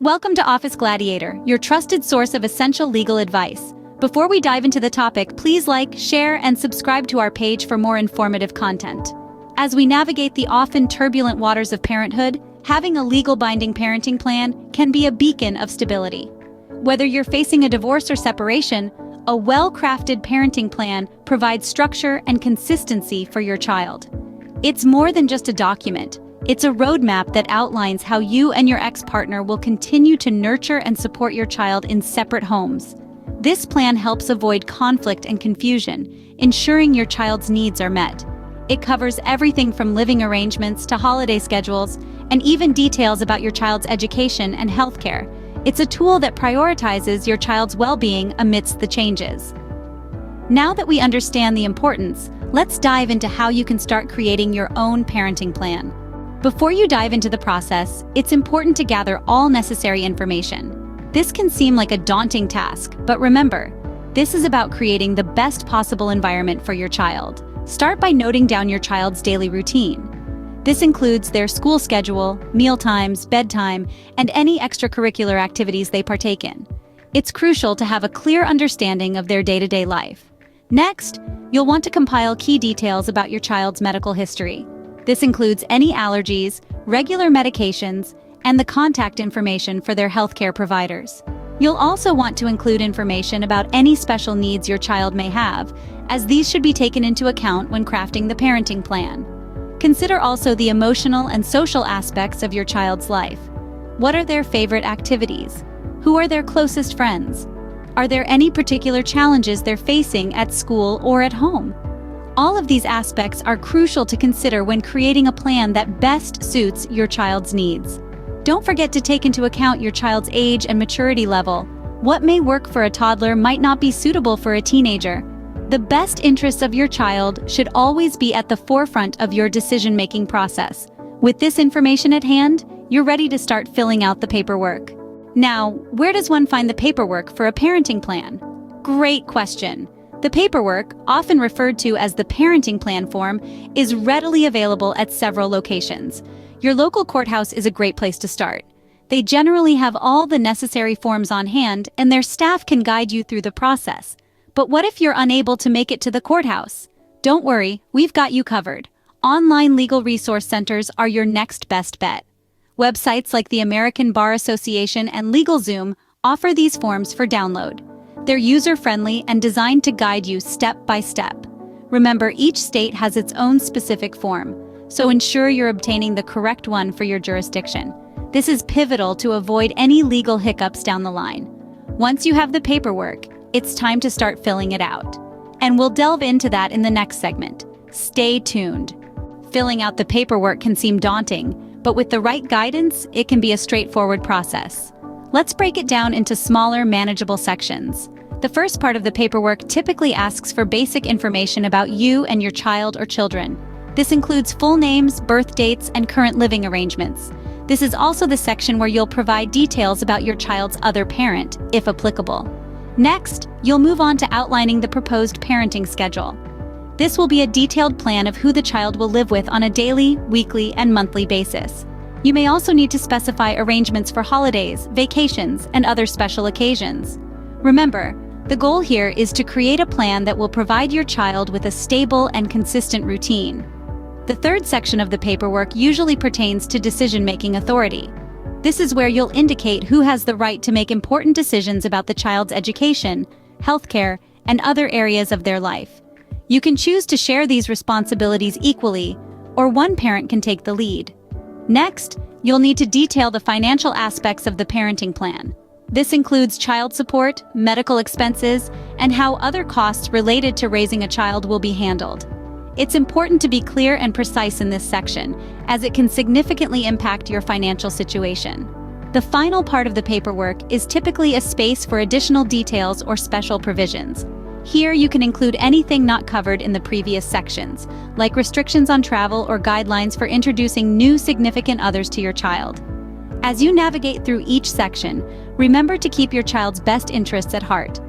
Welcome to Office Gladiator, your trusted source of essential legal advice. Before we dive into the topic, please like, share, and subscribe to our page for more informative content. As we navigate the often turbulent waters of parenthood, having a legal binding parenting plan can be a beacon of stability. Whether you're facing a divorce or separation, a well-crafted parenting plan provides structure and consistency for your child. It's more than just a document. It's a roadmap that outlines how you and your ex-partner will continue to nurture and support your child in separate homes. This plan helps avoid conflict and confusion, ensuring your child's needs are met. It covers everything from living arrangements to holiday schedules, and even details about your child's education and healthcare. It's a tool that prioritizes your child's well-being amidst the changes. Now that we understand the importance, let's dive into how you can start creating your own parenting plan. Before you dive into the process, it's important to gather all necessary information. This can seem like a daunting task, but remember, this is about creating the best possible environment for your child. Start by noting down your child's daily routine. This includes their school schedule, meal times, bedtime, and any extracurricular activities they partake in. It's crucial to have a clear understanding of their day-to-day life. Next, you'll want to compile key details about your child's medical history. This includes any allergies, regular medications, and the contact information for their healthcare providers. You'll also want to include information about any special needs your child may have, as these should be taken into account when crafting the parenting plan. Consider also the emotional and social aspects of your child's life. What are their favorite activities? Who are their closest friends? Are there any particular challenges they're facing at school or at home? All of these aspects are crucial to consider when creating a plan that best suits your child's needs. Don't forget to take into account your child's age and maturity level. What may work for a toddler might not be suitable for a teenager. The best interests of your child should always be at the forefront of your decision-making process. With this information at hand, you're ready to start filling out the paperwork. Now, where does one find the paperwork for a parenting plan? Great question. The paperwork, often referred to as the parenting plan form, is readily available at several locations. Your local courthouse is a great place to start. They generally have all the necessary forms on hand, and their staff can guide you through the process. But what if you're unable to make it to the courthouse? Don't worry, we've got you covered. Online legal resource centers are your next best bet. Websites like the American Bar Association and LegalZoom offer these forms for download. They're user-friendly and designed to guide you step by step. Remember, each state has its own specific form, so ensure you're obtaining the correct one for your jurisdiction. This is pivotal to avoid any legal hiccups down the line. Once you have the paperwork, it's time to start filling it out. And we'll delve into that in the next segment. Stay tuned. Filling out the paperwork can seem daunting, but with the right guidance, it can be a straightforward process. Let's break it down into smaller, manageable sections. The first part of the paperwork typically asks for basic information about you and your child or children. This includes full names, birth dates, and current living arrangements. This is also the section where you'll provide details about your child's other parent, if applicable. Next, you'll move on to outlining the proposed parenting schedule. This will be a detailed plan of who the child will live with on a daily, weekly, and monthly basis. You may also need to specify arrangements for holidays, vacations, and other special occasions. Remember, the goal here is to create a plan that will provide your child with a stable and consistent routine. The third section of the paperwork usually pertains to decision-making authority. This is where you'll indicate who has the right to make important decisions about the child's education, healthcare, and other areas of their life. You can choose to share these responsibilities equally, or one parent can take the lead. Next, you'll need to detail the financial aspects of the parenting plan. This includes child support, medical expenses, and how other costs related to raising a child will be handled. It's important to be clear and precise in this section, as it can significantly impact your financial situation. The final part of the paperwork is typically a space for additional details or special provisions. Here you can include anything not covered in the previous sections, like restrictions on travel or guidelines for introducing new significant others to your child. As you navigate through each section, remember to keep your child's best interests at heart.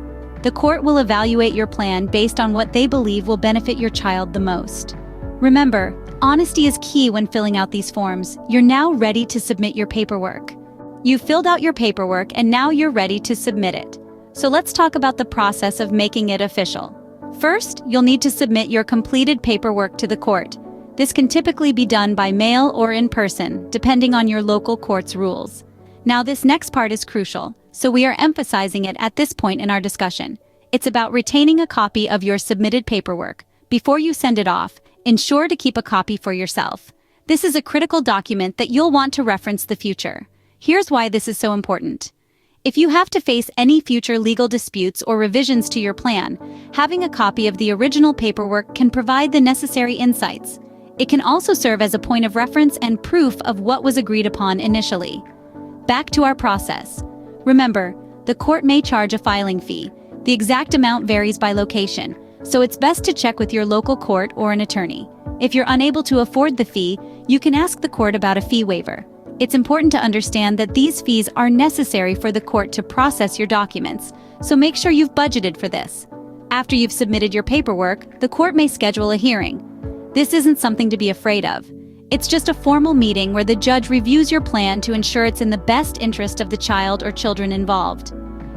The court will evaluate your plan based on what they believe will benefit your child the most. Remember, honesty is key when filling out these forms. You're now ready to submit your paperwork. You've filled out your paperwork and now you're ready to submit it. So let's talk about the process of making it official. First, you'll need to submit your completed paperwork to the court. This can typically be done by mail or in person, depending on your local court's rules. Now, this next part is crucial, so we are emphasizing it at this point in our discussion. It's about retaining a copy of your submitted paperwork. Before you send it off, ensure to keep a copy for yourself. This is a critical document that you'll want to reference in the future. Here's why this is so important. If you have to face any future legal disputes or revisions to your plan, having a copy of the original paperwork can provide the necessary insights. It can also serve as a point of reference and proof of what was agreed upon initially. Back to our process. Remember, the court may charge a filing fee. The exact amount varies by location, so it's best to check with your local court or an attorney. If you're unable to afford the fee, you can ask the court about a fee waiver. It's important to understand that these fees are necessary for the court to process your documents, so make sure you've budgeted for this. After you've submitted your paperwork, the court may schedule a hearing. This isn't something to be afraid of. It's just a formal meeting where the judge reviews your plan to ensure it's in the best interest of the child or children involved.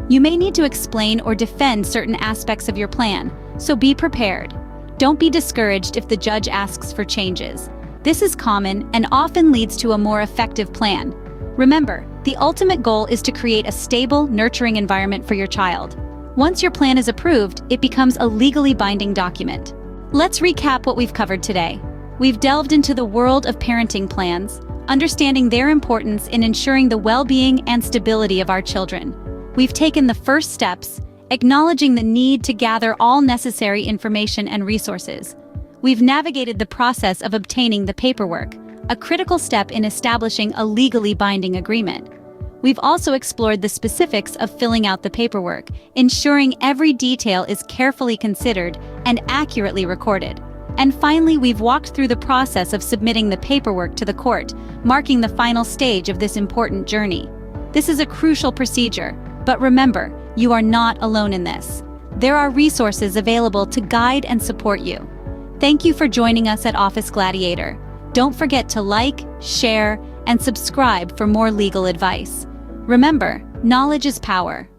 You may need to explain or defend certain aspects of your plan, so be prepared. Don't be discouraged if the judge asks for changes. This is common and often leads to a more effective plan. Remember, the ultimate goal is to create a stable, nurturing environment for your child. Once your plan is approved, it becomes a legally binding document. Let's recap what we've covered today. We've delved into the world of parenting plans, understanding their importance in ensuring the well-being and stability of our children. We've taken the first steps, acknowledging the need to gather all necessary information and resources. We've navigated the process of obtaining the paperwork, a critical step in establishing a legally binding agreement. We've also explored the specifics of filling out the paperwork, ensuring every detail is carefully considered and accurately recorded. And finally, we've walked through the process of submitting the paperwork to the court, marking the final stage of this important journey. This is a crucial procedure, but remember, you are not alone in this. There are resources available to guide and support you. Thank you for joining us at Office Gladiator. Don't forget to like, share, and subscribe for more legal advice. Remember, knowledge is power.